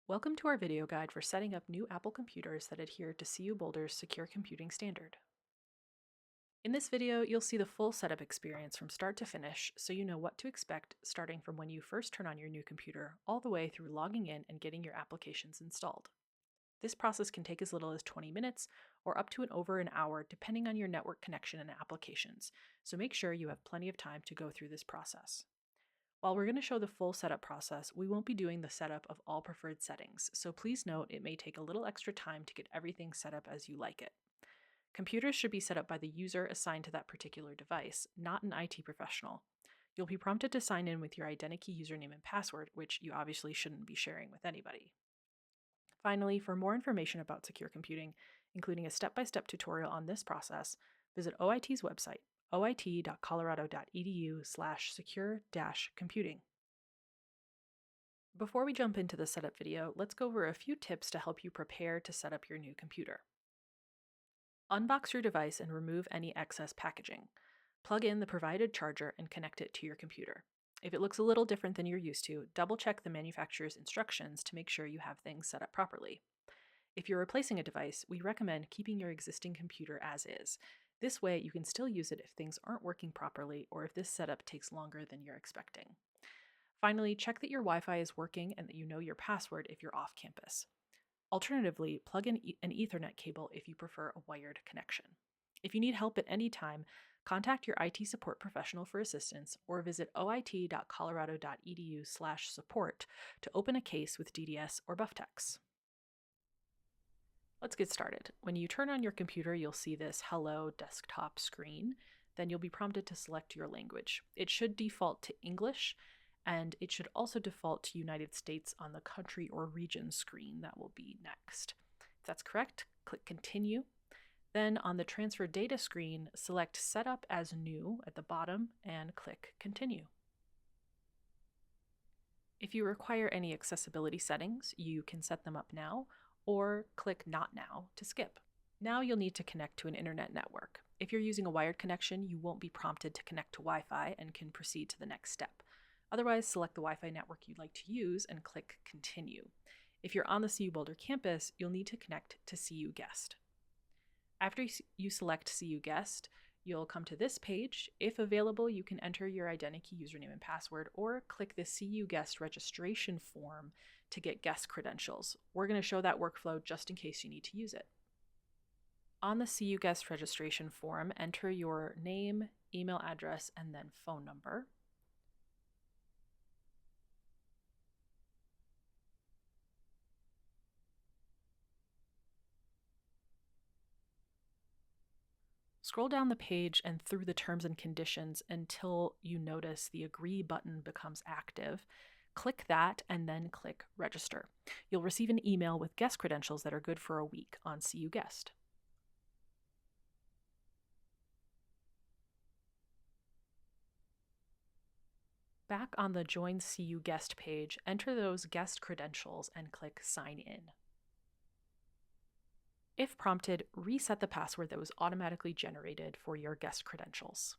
Welcome to our video guide for setting up new Apple computers that adhere to CU Boulder's Secure Computing Standard. In this video, you'll see the full setup experience from start to finish so you know what to expect starting from when you first turn on your new computer all the way through logging in and getting your applications installed. This process can take as little as 20 minutes or up to over an hour depending on your network connection and applications, so make sure you have plenty of time to go through this process. While we're going to show the full setup process, we won't be doing the setup of all preferred settings, so please note it may take a little extra time to get everything set up as you like it. Computers should be set up by the user assigned to that particular device, not an IT professional. You'll be prompted to sign in with your identity username and password, which you obviously shouldn't be sharing with anybody. Finally, for more information about secure computing, including a step-by-step tutorial on this process, visit OIT's website, oit.colorado.edu/secure-computing. Before we jump into the setup video, let's go over a few tips to help you prepare to set up your new computer. Unbox your device and remove any excess packaging. Plug in the provided charger and connect it to your computer. If it looks a little different than you're used to, double-check the manufacturer's instructions to make sure you have things set up properly. If you're replacing a device, we recommend keeping your existing computer as is. This way, you can still use it if things aren't working properly or if this setup takes longer than you're expecting. Finally, check that your Wi-Fi is working and that you know your password if you're off campus. Alternatively, plug in an Ethernet cable if you prefer a wired connection. If you need help at any time, contact your IT support professional for assistance or visit oit.colorado.edu/support to open a case with DDS or BuffTex. Let's get started. When you turn on your computer, you'll see this Hello desktop screen. Then you'll be prompted to select your language. It should default to English, and it should also default to United States on the country or region screen that will be next. If that's correct, click Continue. Then on the Transfer Data screen, select Setup as New at the bottom and click Continue. If you require any accessibility settings, you can set them up now, or click Not Now to skip. Now you'll need to connect to an internet network. If you're using a wired connection, you won't be prompted to connect to Wi-Fi and can proceed to the next step. Otherwise, select the Wi-Fi network you'd like to use and click Continue. If you're on the CU Boulder campus, you'll need to connect to CU Guest. After you select CU Guest, you'll come to this page. If available, you can enter your identity username and password or click the CU Guest registration form to get guest credentials. We're going to show that workflow just in case you need to use it. On the CU Guest registration form, enter your name, email address, and then phone number. Scroll down the page and through the terms and conditions until you notice the Agree button becomes active. Click that and then click Register. You'll receive an email with guest credentials that are good for a week on CU Guest. Back on the Join CU Guest page, enter those guest credentials and click Sign In. If prompted, reset the password that was automatically generated for your guest credentials.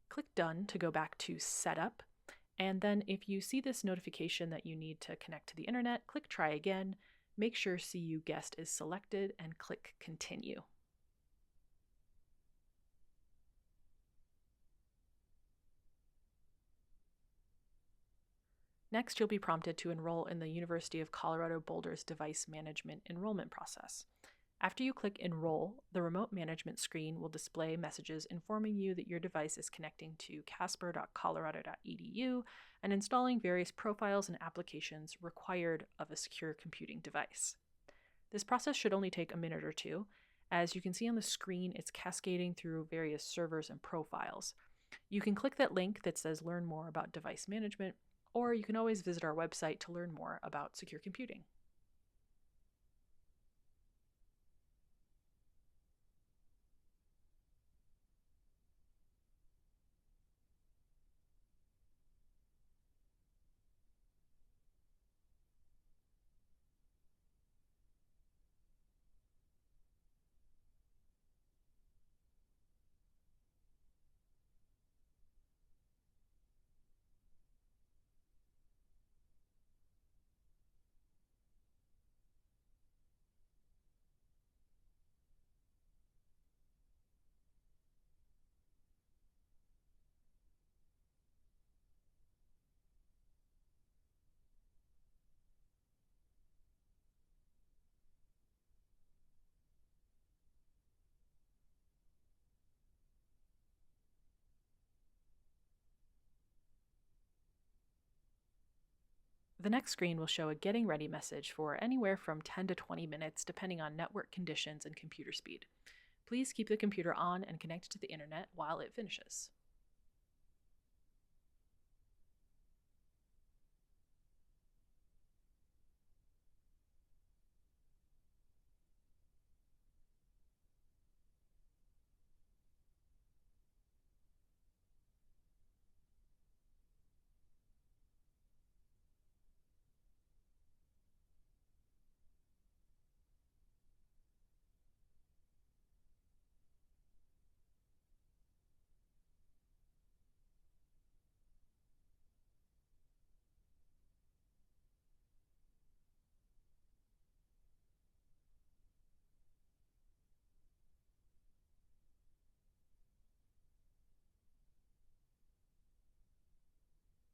Click Done to go back to Setup, and then if you see this notification that you need to connect to the internet, click Try Again. Make sure CU Guest is selected and click Continue. Next, you'll be prompted to enroll in the University of Colorado Boulder's device management enrollment process. After you click Enroll, the remote management screen will display messages informing you that your device is connecting to casper.colorado.edu and installing various profiles and applications required of a secure computing device. This process should only take a minute or two. As you can see on the screen, it's cascading through various servers and profiles. You can click that link that says Learn More about device management, or you can always visit our website to learn more about secure computing. The next screen will show a getting ready message for anywhere from 10 to 20 minutes depending on network conditions and computer speed. Please keep the computer on and connected to the internet while it finishes.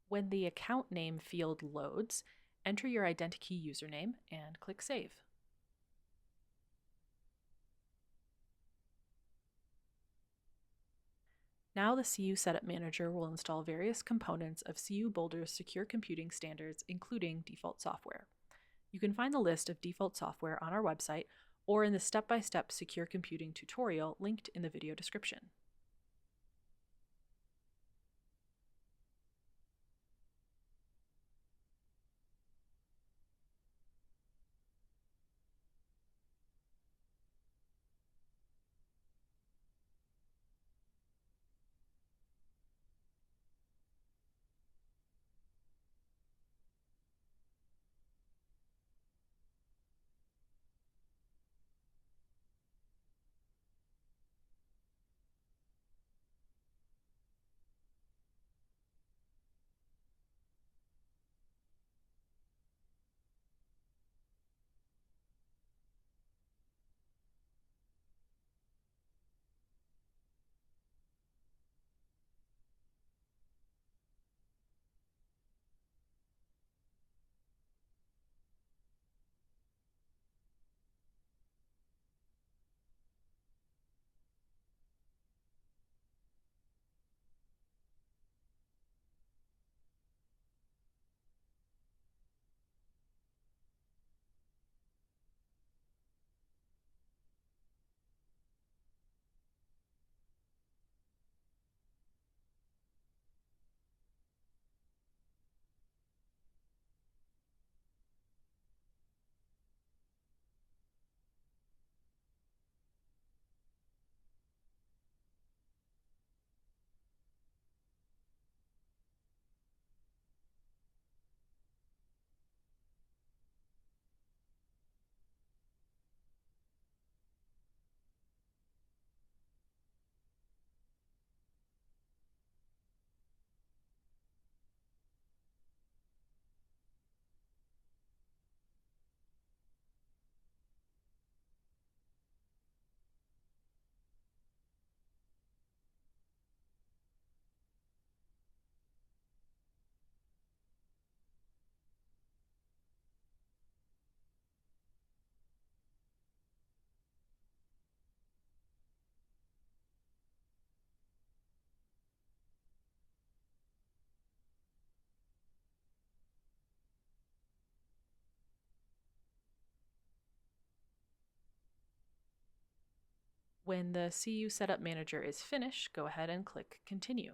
When the account name field loads, enter your identikey username and click Save. Now the CU Setup Manager will install various components of CU Boulder's secure computing standards, including default software. You can find the list of default software on our website or in the step-by-step secure computing tutorial linked in the video description. When the CU Setup Manager is finished, go ahead and click Continue.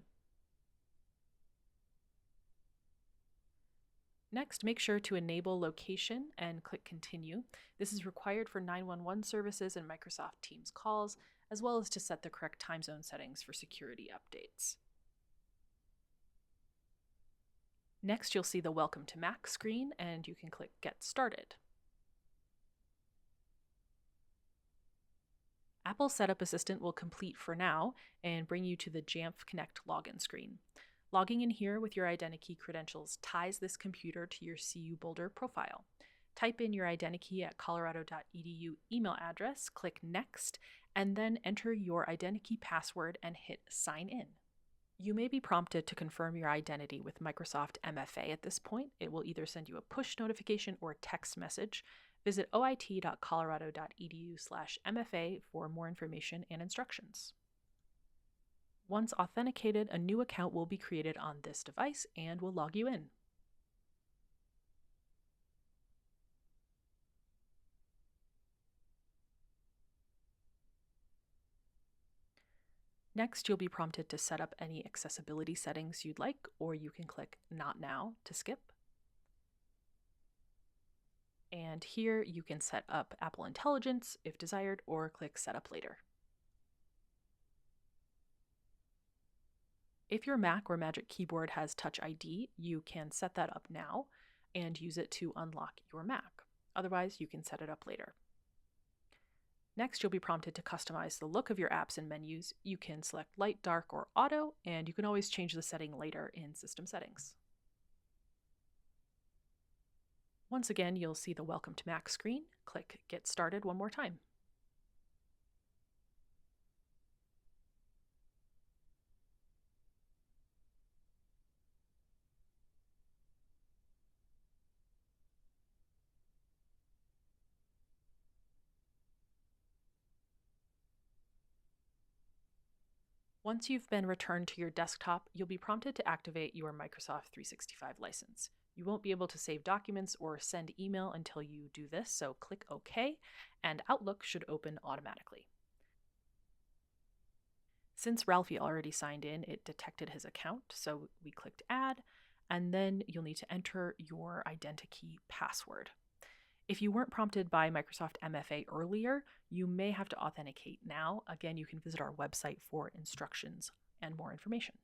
Next, make sure to enable location and click Continue. This is required for 911 services and Microsoft Teams calls, as well as to set the correct time zone settings for security updates. Next, you'll see the Welcome to Mac screen, and you can click Get Started. Apple's Setup Assistant will complete for now and bring you to the Jamf Connect login screen. Logging in here with your identikey credentials ties this computer to your CU Boulder profile. Type in your identikey at colorado.edu email address, click Next, and then enter your identikey password and hit Sign In. You may be prompted to confirm your identity with Microsoft MFA at this point. It will either send you a push notification or text message. Visit oit.colorado.edu/MFA for more information and instructions. Once authenticated, a new account will be created on this device and will log you in. Next, you'll be prompted to set up any accessibility settings you'd like, or you can click Not Now to skip. And here you can set up Apple Intelligence if desired, or click Setup Later. If your Mac or Magic Keyboard has Touch ID, you can set that up now and use it to unlock your Mac. Otherwise, you can set it up later. Next, you'll be prompted to customize the look of your apps and menus. You can select light, dark, or auto, and you can always change the setting later in System Settings. Once again, you'll see the Welcome to Mac screen. Click Get Started one more time. Once you've been returned to your desktop, you'll be prompted to activate your Microsoft 365 license. You won't be able to save documents or send email until you do this, so click OK, and Outlook should open automatically. Since Ralphie already signed in, it detected his account, so we clicked Add, and then you'll need to enter your identikey password. If you weren't prompted by Microsoft MFA earlier, you may have to authenticate now. Again, you can visit our website for instructions and more information.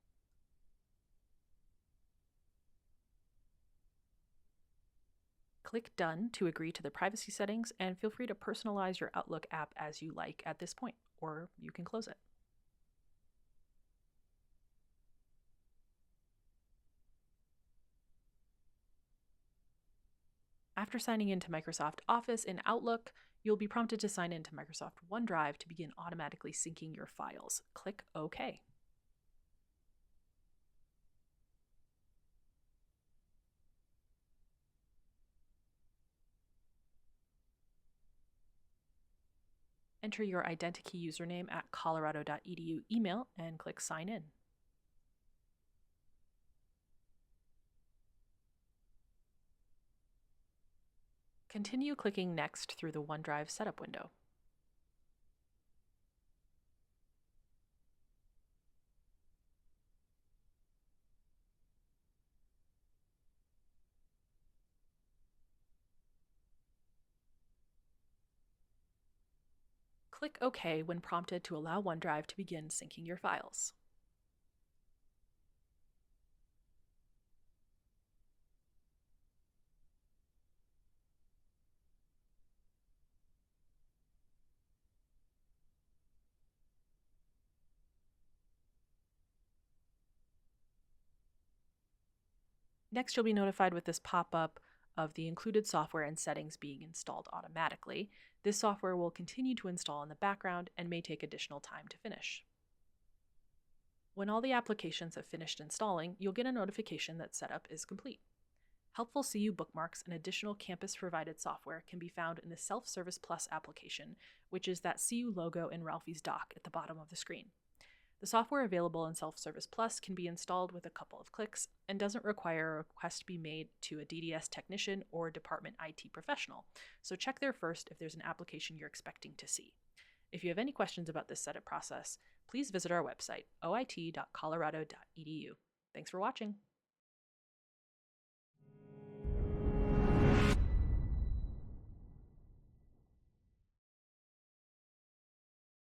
Click Done to agree to the privacy settings, and feel free to personalize your Outlook app as you like at this point, or you can close it. After signing into Microsoft Office in Outlook, you'll be prompted to sign into Microsoft OneDrive to begin automatically syncing your files. Click OK. Enter your identikey username at colorado.edu email and click Sign In. Continue clicking Next through the OneDrive setup window. Click OK when prompted to allow OneDrive to begin syncing your files. Next, you'll be notified with this pop-up of the included software and settings being installed automatically. This software will continue to install in the background and may take additional time to finish. When all the applications have finished installing, you'll get a notification that setup is complete. Helpful CU bookmarks and additional campus-provided software can be found in the Self-Service Plus application, which is that CU logo in Ralphie's dock at the bottom of the screen. The software available in Self-Service Plus can be installed with a couple of clicks and doesn't require a request to be made to a DDS technician or department IT professional, so check there first if there's an application you're expecting to see. If you have any questions about this setup process, please visit our website, oit.colorado.edu. Thanks for watching.